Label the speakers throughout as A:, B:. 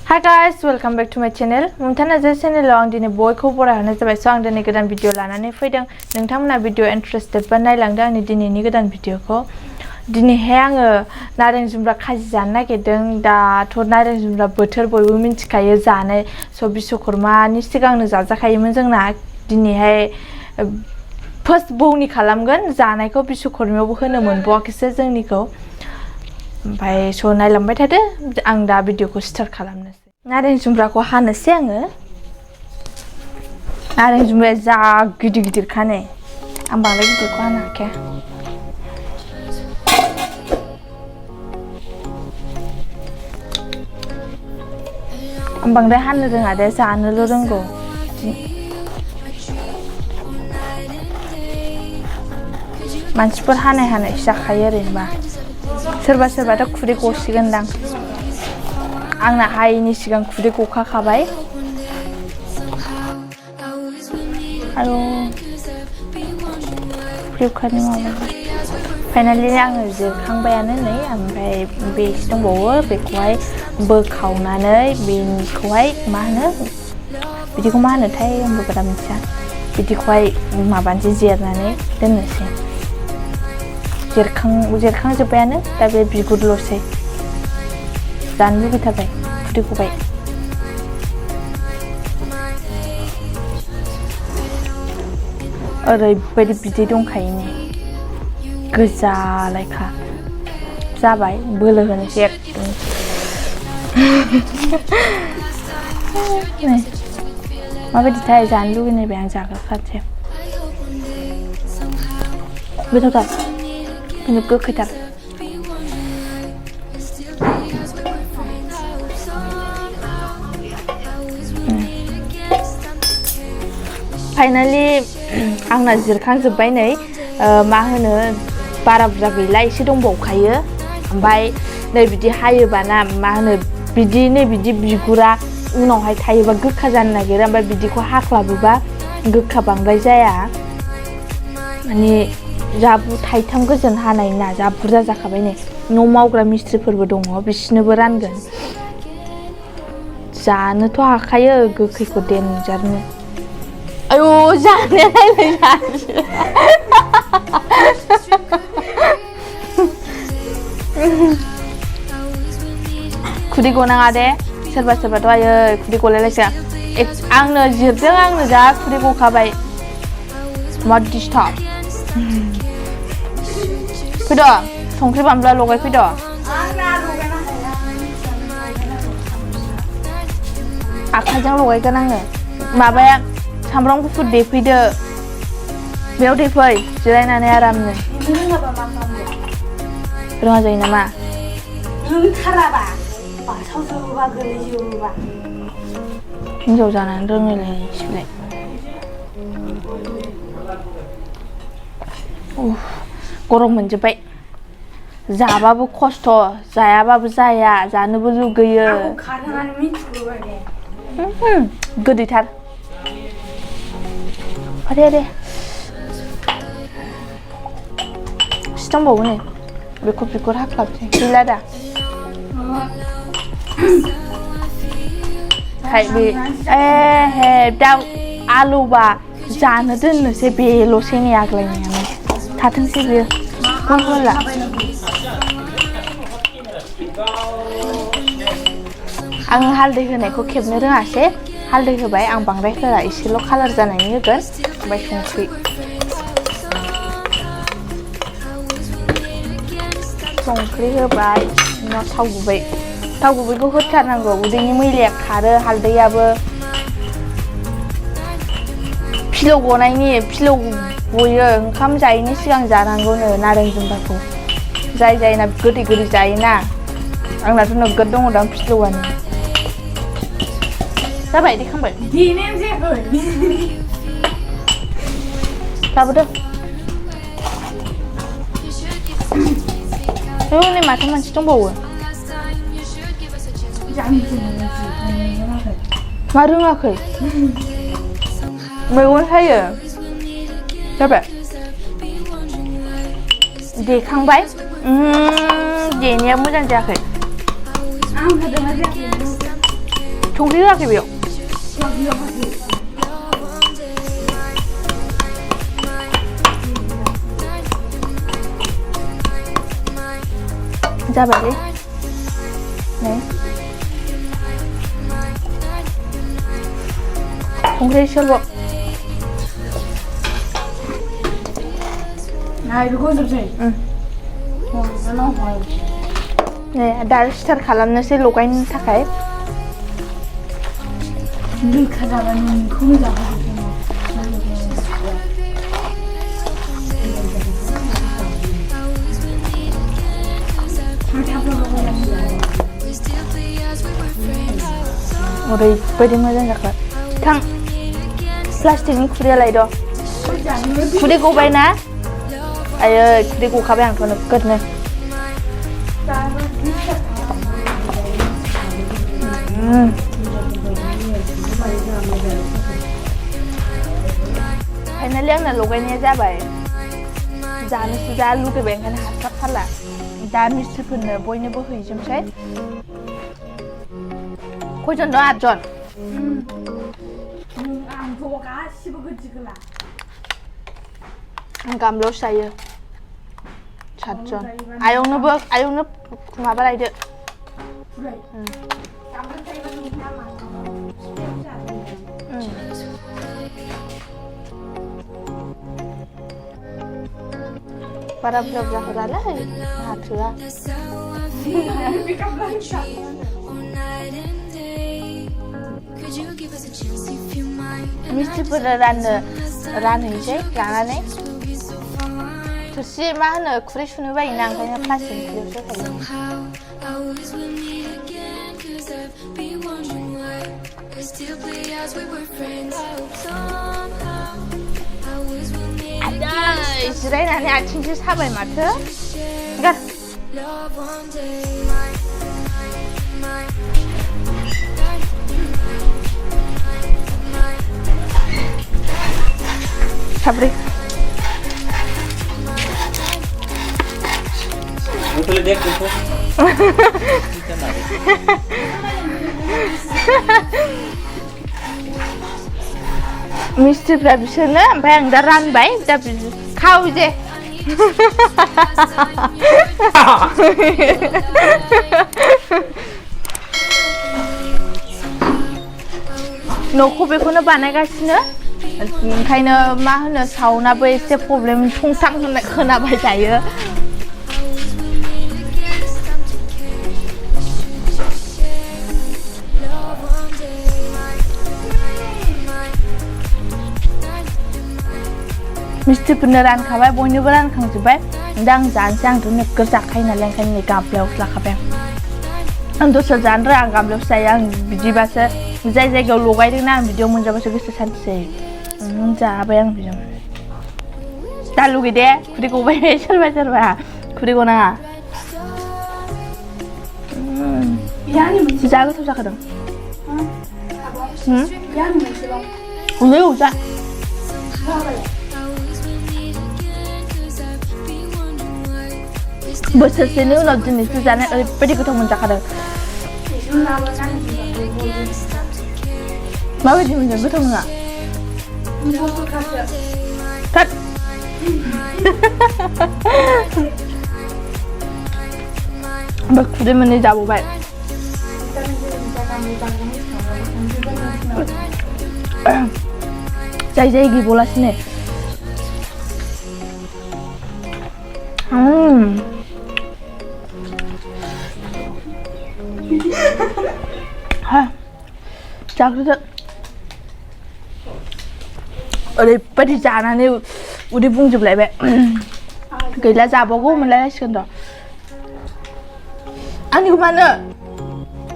A: Hi guys, welcome back to my channel. Momita Narzary channel आव आं दिनै बयखौ बरायहरनाय जाबाय। स' आं दिनै गोदान भिडिअ लानानै फैदों। नोंथांमोना भिडिअ इन्टारेस्टेड बा नायलांदो आंनि दिनैनि गोदान भिडिअखौ। दिनैहाय आङो नारें जुम्ब्रा खाजि जानो नागिरदों। दाथ' नारें जुम्ब्रा बोथोर बयबो मिन्थिखायो जानाय। स' बिश्वकर्मानि सिगांनो जाजाखायोमोन जोंना। दिनैहाय फार्स्ट बौनि खालामगोन जानायखौ बिश्वकर्मायावबो होनो मोनबावाखैसो जोंनिखौ। ओमफ्राय स' नायलांबाय थादो आं दा भिडिअखौ स्टार्ट खालामनोसै। नारें जुम्ब्राखौ हानोसै आङो। नारें जुम्ब्राया जा गिदिर गिदिरखा नै। आं बांद्राय गिदिरखौ हानाखै। आं बांद्राय हानो रोङा दे, जानोल' रोंगौ। मानसिफोर हानायसो जाखायो ओरैनोबा। सोरबा सोरबाथ' खुदै गसिगोनदां। आंना हायैनि सिगां खुदै गखाखाबाय। आरो फ्लिपकार्टनि माबा फाइनालि आङो जिरखांबायानो नै। ओमफ्राय बेसे दंबावो बेखौहाय बोखावनानै बेखौहाय मा होनो बिदिखौ मा होनोथाय आंबो बारा मिथिया। बिदिखौहाय माबानोसै जिरनानै दोननोसै। जिरखांजोब्बायानो दा बे बिगुरल'सै। जानो लुगैथारबाय खुदै गबाय। ओरैबायदि बिदै दंखायो ने, गोजालायखा। जाबाय बोलो होनोसै एकदम। माबायदिथाय जानो लुगैनायबाय आं जाग्रोखानोसै। गोथावथार खिन्थु गोखैथार। फाइनालि आंना जिरखांजोब्बाय नै। मा होनो बारा बुरजा गैला, एसे दंबावखायो। ओमफ्राय नै बिदि हायोबा ना मा होनो बिदि बिगुरा उनावहाय थायोबा गोखा जानो नागिरो। ओमफ्राय बिदिखौ हाख्लाबोबा गोखा बांद्राय जाया। माने जा थाइथाम गोजोन हानाय ना, जा बुरजा जाखाबाय नै। न' मावग्रा मिस्ट्रिफोरबो दङ, बिसोरनोबो रानगोन। जानोथ' हाखायो गोखैखौ देनजारनो। आयौ जानायालाय खुदै गनाङा दे। सोरबा सोरबाथ' आयै खुदै गलायलायसै। आंनो जिरदों, आंनो जा खुदै गखाबाय। मा डिस्टार्ब। फैद' संख्रि बानलुआ लगायफैद'। आखाइजों लगायगोन आङो। माबाया सामब्राम गुफुर देफैदो। बेयाव देफै जिरायनानै आरामनो। रोङा जायो नामा? रोंथाराबा बासावजोबोबा गोलैजोबोबा। हिनजाव जानानै रोङैलायसैलाय। गरम मोनजोब्बाय। जाबाबो खस्थ', जायाबाबो जाया, जानोबो लुगैयो। गोदैथार। दे दंबावो नै, बेखौ बिगुर हाख्लाबसै। गैला दा दा आलौबा जानो दोननोसै बेल'सै नै आग्लायनायानो। थाथोंसै बेयो होला। आं हालदै होनायखौ खेबनो रोङासै। हालदै होबाय आं बांद्राय होआ, एसेल' कालार जानायनि होगोन। ओमफ्राय संख्रि होबाय। उनाव थाव गुबैखौ होथारनांगौ, उदैनि मैलाया खारो। हालदैयाबो फिलौ गनायनि, फिलौ गयो। ओंखाम जायैनि सिगां जानांगौनो नारें जुम्ब्राखौ। जायना गोदै जायोना। आंनाथ' नोगोद दङ दां फिलौआनो। जाबाय देखांबाय। लाबोदो। नै माथो मानसि दंबावो। मा रोङाखै? मैगं सायो। जाबाय देखांबाय। देनाया मोजां जायाखै। संख्रि होआखै बेयाव जाबाय नै संख्रि एसेल'
B: बेखौ जोबसै
A: नै दा स्टार्ट खालामनोसै लगायनो थाखाय
B: दैखा जाबा नोंखौनो जाहोजोबगोन
A: ओरैबायदि मोजां जाखो थां प्लास्टिकनि खुरैया लायद' खुदै गबायना आयै खुदै गखाबाय आंथ' नोगोदनो फाइनालि आंना लगायनाया जाबाय जानोसो जा लुगैबाय ओंखायनो हास्लाबथारला दा मिस्ट्रिफोरनो बयनोबो हैजोबसै खयजन दं 8 जन
B: आंथ' गासिबो गोदि गोला
A: आं गामलायावसो जायो 7 जन आयंनो माबा लायदो बारा बुरजा बुरजा होलालै आंहा थोआ मिस्ट्रिफोरनो रानहैसै लानानै थोरसि मा होनो खुरै सुनो बायोना ओंखायनो प्लास्टिक खुरैयावसो होयो जिरायनानै आथिंसो साबाय माथो साब्रै मिस्ट्रिफ्रा बिसोरनो ओमफ्राय आं दा रानबाय दा खाव जे न'खौ बेखौनो बानायगासिनो ओंखायनो मा होनो साउन्डआबो एसे प्रब्लेम थंसां होननाय खोनाबाय थायो मिस्ट्रिफोरनो रानखाबाय बयनोबो रानखांजोब्बाय दा आं जानोसै आंथ' नोगोर जाखायो नालाय ओंखायनो नै गामलायावसो लाखाबाय आं दस्रा जानो रोङा आं गामलायावसो जायो आं बिदिबासो जाय जायगायाव लगायदोंना आं बिदियाव मोनजाबासो गोसो सान्थि जायो जाबाय आं बिजों दा लुगैदे खुदै गबाय सोरबा सोरबा खुदै गनाङा जा गोथाव जाखादों जा बोसोरसेनि उनाव दिनैसो जानाय ओरैबायदि गोथाव मोनजाखादों माबायदि मोनदों गोथाव नङा थोद ओमफ्राय खुदै मोननै जाबावबाय जाय जाय गैबावलासिनो जाग्रोदो ओरैबायदि जानानै उदै बुंजोबलायबाय गैला जाबावगौ मोनलायलायसिगोन र' आंनिखौ मानो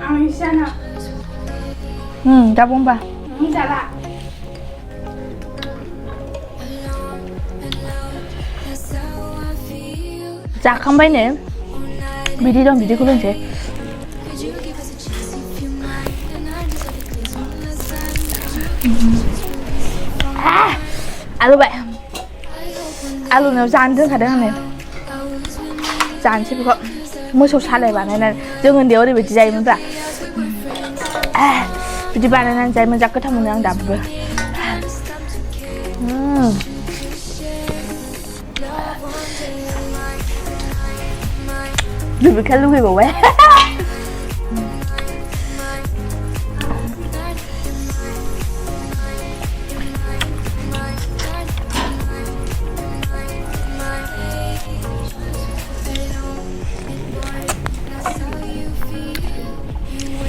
B: आं इसाना
A: जाबाव होमबा
B: जाला
A: जाखांबायनो बिदि दं बिदिखौ लोंसै आलु बाय आलुनाव जानो दोनखादों आङो जानोसै बेखौ मोसौ सालाय बानायनानै जों उन्दैयाव ओरैबायदि जायोमोनब्रा बिदि बानायनानै जाय मोजां गोथाव मोनो आं दाबो लुबैखा लुबैबावबाय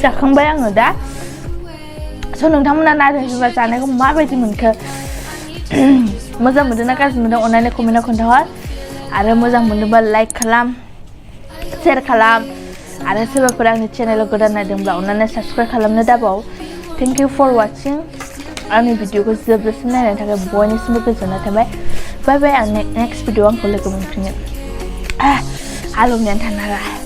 A: जाखांबाय आङो दा स' नोंथांमोना नारें जुम्ब्रा जानायखौ माबायदि मोनखो मोजां मोनदोंना गाज्रि मोनदों अननानै कमेन्टआव खोन्थाहर आरो मोजां मोनदोंबा लाइक खालाम शेयार खालाम आरो सोरबाफोर आंनि चेनेलाव गोदान नायदोंब्ला अननानै साबस्क्राइब खालामनो दाबाव थेंक इउ फर वाचिं आंनि भिडिअखौ जोबजासिम नायनायनि थाखाय बयनिसिमबो गोजोननाय थाबाय बाय बाय आं नेक्स्ट भिडिअ आंखौ लोगो मोनफिनगोन हालौनायानो थानो हाला